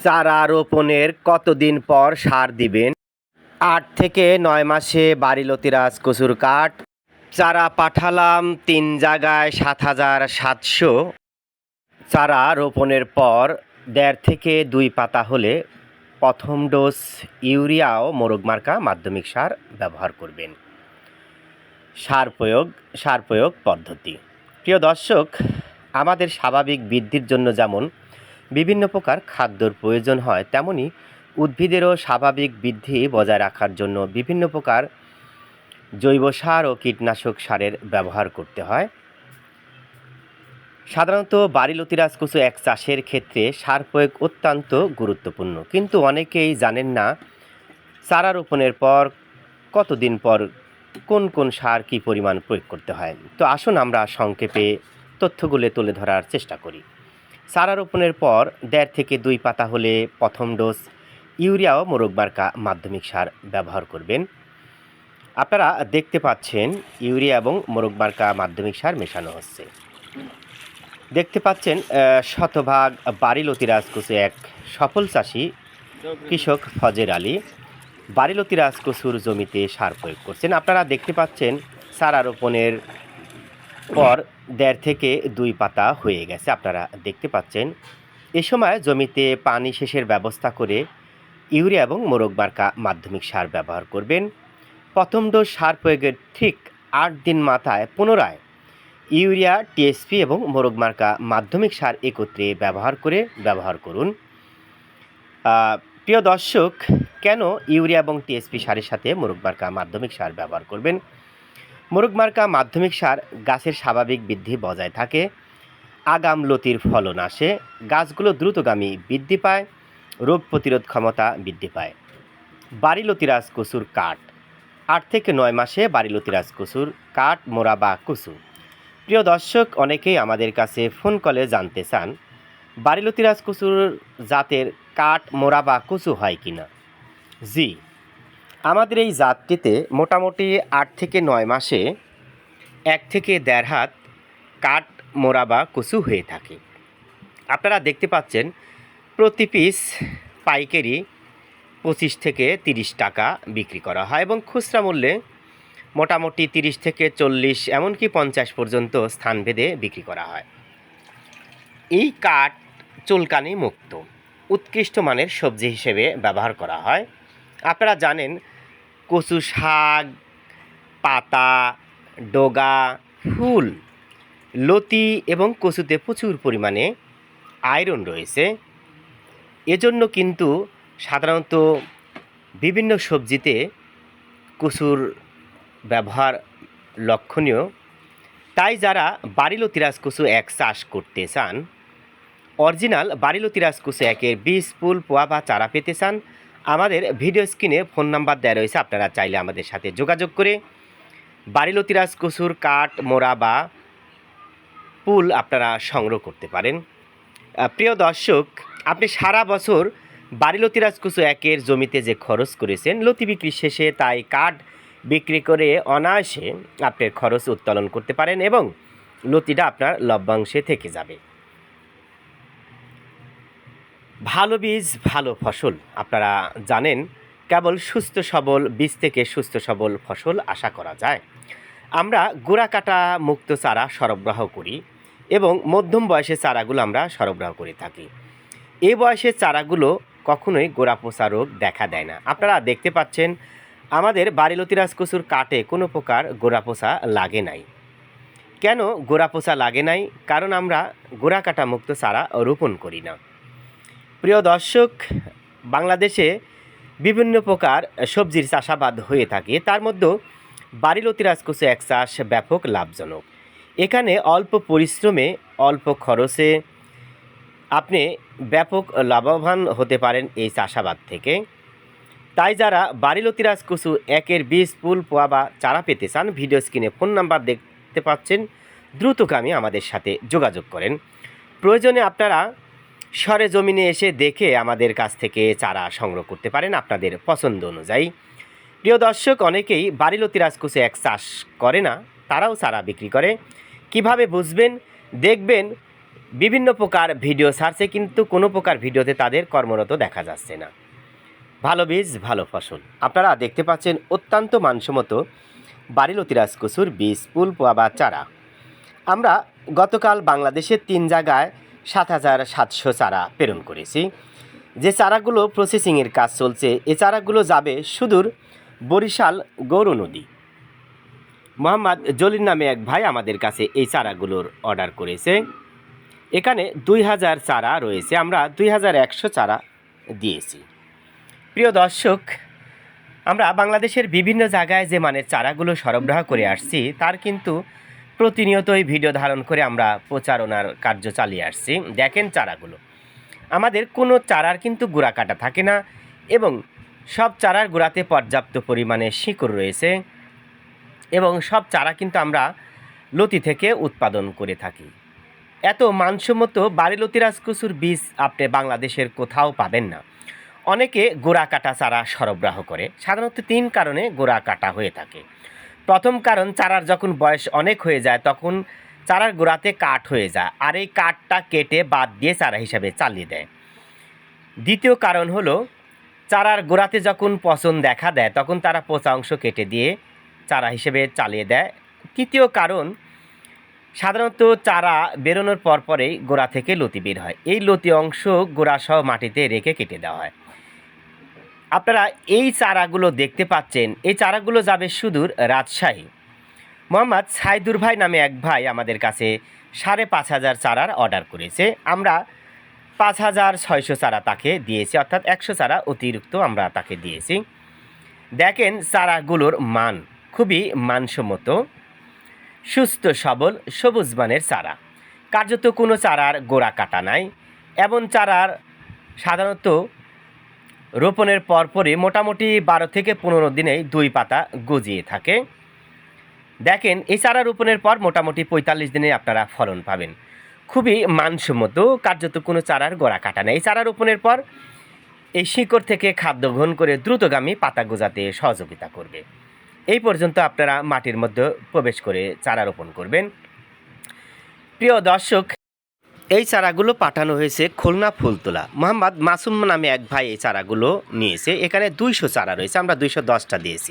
চারা রোপণের কতদিন পর সার দিবেন? ৮ থেকে ৯ মাসে বাড়িলতিরাজ কচুর কাঠ। চারা পাঠালাম ৩ জায়গায় ৭,৭০০। চারা রোপণের পর ১.৫ থেকে ২ পাতা হলে প্রথম ডোজ ইউরিয়া ও মোরগ মার্কা মাধ্যমিক সার ব্যবহার করবেন। সার প্রয়োগ পদ্ধতি। প্রিয় দর্শক, আমাদের স্বাভাবিক বৃদ্ধির জন্য যেমন বিভিন্ন প্রকার খাদ্যর প্রয়োজন হয়, তেমনি উদ্ভিদেরও স্বাভাবিক বৃদ্ধি বজায় রাখার জন্য বিভিন্ন প্রকার জৈব সার ও কীটনাশক সারের ব্যবহার করতে হয়। সাধারণত বাড়িলতিরাজ কচু এক চাষের ক্ষেত্রে সার প্রয়োগ অত্যন্ত গুরুত্বপূর্ণ, কিন্তু অনেকেই জানেন না চারা রোপণের পর কতদিন পর কোন কোন সার কী পরিমাণ প্রয়োগ করতে হয়। তো আসুন আমরা সংক্ষেপে তথ্যগুলো তুলে ধরার চেষ্টা করি। চারা রোপণের পর ১.৫ থেকে ২ পাতা হলে প্রথম ডোজ ইউরিয়া ও মোরগ মার্কা মাধ্যমিক সার ব্যবহার করবেন। আপনারা দেখতে পাচ্ছেন ইউরিয়া এবং মোরগ মার্কা মাধ্যমিক সার মেশানো হচ্ছে। দেখতে পাচ্ছেন শতভাগ বাড়িলতিরাজ কচু এক সফল চাষি কৃষক ফজের আলী বাড়িলতিরাজ কচুর জমিতে সার প্রয়োগ করছেন। আপনারা দেখতে পাচ্ছেন চারা রোপণের পর ১.৫ থেকে ২ পাতা হয়ে গেছে। আপনারা দেখতে পাচ্ছেন এ সময় জমিতে পানি সেচের ব্যবস্থা করে ইউরিয়া এবং মোরগ মার্কা মাধ্যমিক সার ব্যবহার করবেন। প্রথম ডোজ সার প্রয়োগের ঠিক ৮ দিন মাথায় পুনরায় ইউরিয়া, টিএসপি এবং মোরগ মার্কা মাধ্যমিক সার একত্রে ব্যবহার করুন। প্রিয় দর্শক, কেন ইউরিয়া এবং টিএসপি সারের সাথে মোরগ মার্কা মাধ্যমিক সার ব্যবহার করবেন? মোরগ মার্কা মাধ্যমিক সার গাছের স্বাভাবিক বৃদ্ধি বজায় থাকে, আগাম লতির ফলন আসে, গাছগুলো দ্রুতগামী বৃদ্ধি পায়, রোগ প্রতিরোধ ক্ষমতা বৃদ্ধি পায়। বাড়িলতিরাজ কচুর কাঠ। ৮ থেকে ৯ মাসে বাড়িলতিরাজ কচুর কাঠ, মোড়া বা কচু। প্রিয় দর্শক, অনেকেই আমাদের কাছে ফোন কলে জানতে চান বাড়িলতিরাজ কচুর জাতের কাঠ, মোড়া বা কচু হয় কিনা। জি, আমাদের এই জাতটিতে মোটামুটি ৮ থেকে ৯ মাসে ১ থেকে ১.৫ হাত কাঠ, মোড়া বা কচু হয়ে থাকে। আপনারা দেখতে পাচ্ছেন প্রতি পিস পাইকারি ২৫ থেকে ৩০ টাকা বিক্রি করা হয় এবং খুচরা মূল্যে মোটামুটি ৩০ থেকে ৪০ এমনকি ৫০ পর্যন্ত স্থানভেদে বিক্রি করা হয়। এই কাঠ চুলকানি মুক্ত, উৎকৃষ্ট মানের সবজি হিসেবে ব্যবহার করা হয়। আপনারা জানেন কচু শাক, পাতা, ডগা, ফুল, লতি এবং কচুতে প্রচুর পরিমাণে আয়রন রয়েছে। এজন্য কিন্তু সাধারণত বিভিন্ন সবজিতে কচুর ব্যবহার লক্ষণীয়। তাই যারা বাড়িলতিরাজ কচু এক চাষ করতে চান, অরিজিনাল বাড়িলতিরাজ কচু একের বীজ, ফুল, পোয়া বা চারা পেতে চান, আমাদের ভিডিও স্ক্রিনে ফোন নাম্বার দেওয়া রয়েছে। আপনারা চাইলে আমাদের সাথে যোগাযোগ করে বাড়িলতিরাজ কচুর কাঠ, মোড়া বা ফুল আপনারা সংগ্রহ করতে পারেন। প্রিয় দর্শক, আপনি সারা বছর বাড়িলতিরাজ কচু একের জমিতে যে খরচ করেছেন, লতি বিক্রি শেষে তাই কাঠ বিক্রি করে অনায়াসে আপনার খরচ উত্তোলন করতে পারেন এবং লতিটা আপনার লভ্যাংশে থেকে যাবে। ভালো বীজ, ভালো ফসল। আপনারা জানেন কেবল সুস্থ সবল বীজ থেকে সুস্থ সবল ফসল আশা করা যায়। আমরা গোড়া কাটা মুক্ত চারা সরবরাহ করি এবং মধ্যম বয়সের চারাগুলো আমরা সরবরাহ করে থাকি। এই বয়সের চারাগুলো কখনোই গোড়া পচা রোগ দেখা দেয় না। আপনারা দেখতে পাচ্ছেন আমাদের বাড়িলতিরাজ কচুর কাঠে কোনো প্রকার গোড়া পচা লাগে নাই। কেন গোড়া পচা লাগে নাই? কারণ আমরা গোড়া কাটা মুক্ত চারা রোপণ করি না। প্রিয় দর্শক, বাংলাদেশে বিভিন্ন প্রকার সবজির চাষাবাদ হয়ে থাকে, তার মধ্যেও বাড়িলতিরাজ কচু এক চাষ ব্যাপক লাভজনক। এখানে অল্প পরিশ্রমে, অল্প খরচে আপনি ব্যাপক লাভবান হতে পারেন এই চাষাবাদ থেকে। তাই যারা বাড়িলতিরাজ কচু একের বীজ, ফুল, পোয়া বা চারা পেতে চান, ভিডিও স্ক্রিনে ফোন নাম্বার দেখতে পাচ্ছেন, দ্রুতগামী আমাদের সাথে যোগাযোগ করেন। প্রয়োজনে আপনারা সরেজমিনে এসে দেখে আমাদের কাছ থেকে চারা সংগ্রহ করতে পারেন আপনাদের পছন্দ অনুযায়ী। প্রিয় দর্শক, অনেকেই বাড়িলতিরাজ কচু এক চাষ করে না, তারাও চারা বিক্রি করে। কিভাবে বুঝবেন? দেখবেন বিভিন্ন প্রকার ভিডিও ছাড়ছে, কিন্তু কোনো প্রকার ভিডিওতে তাদের কর্মরত দেখা যাচ্ছে না। ভালো বীজ ভালো ফসল আপনারা দেখতে পাচ্ছেন, অত্যন্ত মানসম্মত বাড়িলতি রাজকচুর বীজ, পুল বা চারা। আমরা গতকাল বাংলাদেশের 3 জায়গায় 7,700 চারা প্রেরণ করেছি। যে চারাগুলো প্রসেসিংয়ের কাজ চলছে, এ চারাগুলো যাবে সুদূর বরিশাল গৌরনদী। মোহাম্মদ জলিল নামে এক ভাই আমাদের কাছে এই চারাগুলোর অর্ডার করেছে। এখানে 2,000 চারা রয়েছে, আমরা 2,100 চারা দিয়েছি। প্রিয় দর্শক, আমরা বাংলাদেশের বিভিন্ন জায়গায় যে মানের চারাগুলো সরবরাহ করে আসছি, তার কিন্তু প্রতিনিয়তই ভিডিও ধারণ করে আমরা প্রচারণার কার্য চালিয়ে আসছি। দেখেন চারাগুলো, আমাদের কোনো চারার কিন্তু গোড়া কাটা থাকে না, এবং সব চারার গোড়াতে পর্যাপ্ত পরিমাণে শিকড় রয়েছে, এবং সব চারা কিন্তু আমরা লতি থেকে উৎপাদন করে থাকি। এত মানসম্মত বাড়িলতি রাজকচুর বীজ আপনি বাংলাদেশের কোথাও পাবেন না। অনেকে গোড়া কাটা চারা সরবরাহ করে, সাধারণত 3 কারণে গোড়া কাটা হয়ে থাকে। প্রথম কারণ, চারার যখন বয়স অনেক হয়ে যায় তখন চারার গোড়াতে কাঠ হয়ে যায়, আর এই কাঠটা কেটে বাদ দিয়ে চারা হিসাবে চালিয়ে দেয়। দ্বিতীয় কারণ হলো, চারার গোড়াতে যখন পচন দেখা দেয় তখন তারা পচা অংশ কেটে দিয়ে চারা হিসেবে চালিয়ে দেয়। তৃতীয় কারণ, সাধারণত চারা বেরোনোর পরেই গোড়া থেকে লতি বের হয়, এই লতি অংশ গোড়াসহ মাটিতে রেখে কেটে দেওয়া হয়। আপনারা এই চারাগুলো দেখতে পাচ্ছেন, এই চারাগুলো যাবে সুদূর রাজশাহী। মোহাম্মদ সাইদুর ভাই নামে এক ভাই আমাদের কাছে 5,500 চারার অর্ডার করেছে। আমরা 5,600 চারা তাকে দিয়েছি, অর্থাৎ 100 চারা অতিরিক্ত আমরা তাকে দিয়েছি। দেখেন চারাগুলোর মান খুবই মানসম্মত, সুস্থ সবল সবুজ মানের চারা, কার্যত কোনো চারার গোড়া কাটা নাই। এমন চারার সাধারণত রোপণের পরপরই মোটামুটি 12 থেকে 15 দিনেই 2 পাতা গজিয়ে থাকে। দেখেন এই চারা রোপণের পর মোটামুটি 45 দিনে আপনারা ফলন পাবেন। খুবই মানসম্মত, কার্যত কোনো চারার গোড়া কাটা নেই। এই চারা রোপণের পর এই শিকড় থেকে খাদ্য গ্রহণ করে দ্রুতগামী পাতা গজাতে সহযোগিতা করবে। এই পর্যন্ত আপনারা মাটির মধ্যে প্রবেশ করে চারা রোপণ করবেন। প্রিয় দর্শক, এই চারাগুলো পাঠানো হয়েছে খুলনা ফুলতলা। মোহাম্মদ মাসুম নামে এক ভাই এই চারাগুলো নিয়েছে। এখানে 200 চারা রয়েছে, আমরা 210টা দিয়েছি।